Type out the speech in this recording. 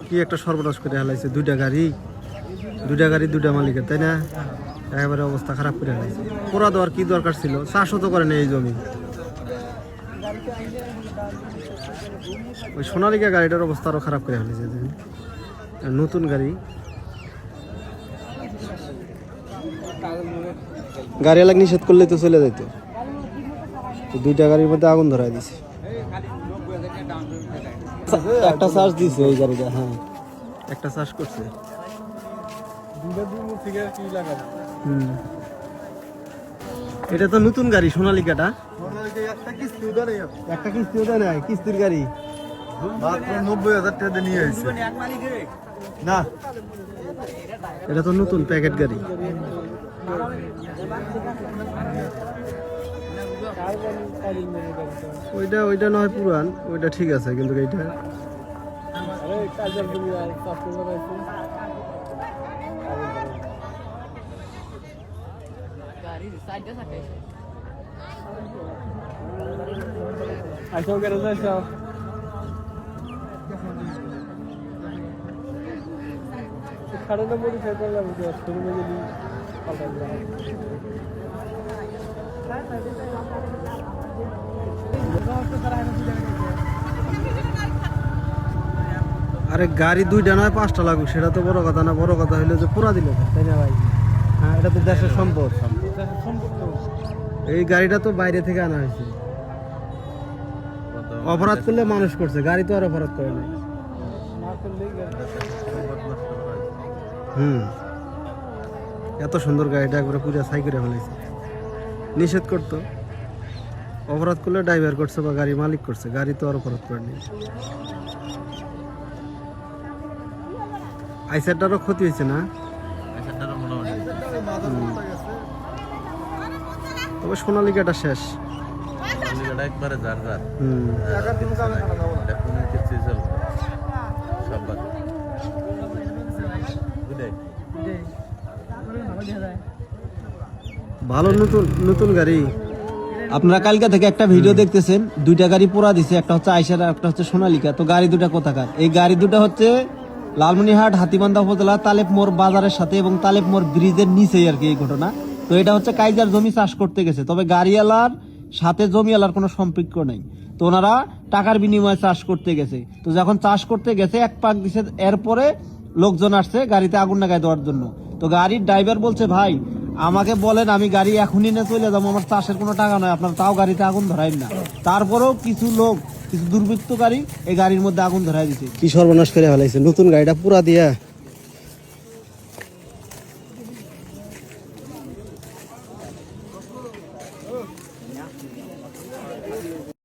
কি একটা সর্বনাশ করে হেলাইছে, দুইটা গাড়ি দুইটা মালিকের, তাই না? একেবারে অবস্থা খারাপ করে হেলাইছে। পোড়া দেওয়ার কি দরকার ছিল? চাষও তো করে না এই জমি। ওই সোনালিকা গাড়িটার অবস্থা আরো খারাপ করে হেলাইছে। নতুন গাড়ি, গাড়ি এলাকা নিষেধ করলে তো চলে যেত। দুইটা গাড়ির মধ্যে আগুন ধরাই দিছে। একটা চার্জ দিছে এই গাড়িটা, হ্যাঁ একটা চার্জ করছে। এটা তো নতুন গাড়ি সোনালিকাটা, একটা কিস্তিও দেয় নাই, কিস্তির গাড়ি 90,000 টাকা নিয়ে আসছে না। এটা তো নতুন প্যাকেট গাড়ি। ওইটা নয় পুরান, ওইটা ঠিক আছে, কিন্তু এইটা আরে গাড়ি দুইটা নয় 5টা লাগুক, সেটা তো বড় কথা না। বড় কথা হইলো যে পুরা দিল, তাই না ভাই? হ্যাঁ, এটা তো দেশের সম্পদ। এই গাড়িটা তো বাইরে থেকে আনা হয়েছে। অপরাধ করলে মানুষ করছে, গাড়ি তো আর অপরাধ করে নাই। এত সুন্দর গাড়িটা একবারে পুরো ছাই করে ফেলেছে। নিষেধ করতো, অপরাধ করলে ড্রাইভার করছে বা গাড়ি মালিক করছে, গাড়ি তো আর অপরাধ করেনি। আইসারটারও ক্ষতি হয়েছে না? তবে সোনালিকাটা শেষ। একবারে ভালো নতুন গাড়ি। আপনারা কালকে থেকে একটা ভিডিও দেখতেছেন, দুইটা গাড়ি পোড়া দিছে, একটা হচ্ছে আইসার আর একটা হচ্ছে সোনালিকা। তো গাড়ি দুটা কোথাকার? এই গাড়ি দুটা হচ্ছে লালমনিরহাট হাতিবান্ধা উপজেলা তালেব মোড় বাজারের সাথে এবং তালেব মোড় ব্রিজের নিচেই আর কি এই ঘটনা। তো এটা হচ্ছে কাইজার জমি চাষ করতে গেছে, তবে গাড়িওয়ালার সাথে জমিওয়ালার কোনো সম্পর্ক নেই। তো ওনারা টাকার বিনিময়ে চাষ করতে গেছে। তো যখন চাষ করতে গেছে এক পাক দিছে, এরপরে লোকজন আসছে গাড়িতে আগুন লাগাই দেওয়ার জন্য। তো গাড়ির ড্রাইভার বলছে, ভাই আমাকে বলেন, আমি গাড়ি এখনই নিয়ে চলে যাবো, আমার চাষের কোনো টাকা নয়, আপনার তাও গাড়িতে আগুন ধরাই না। তারপরেও কিছু লোক, কিছু দুর্বৃত্তকারী এই গাড়ির মধ্যে আগুন ধরাই দিছে। কি সর্বনাশ করে ফেলাইছে, নতুন গাড়িটা পুরা দিয়া।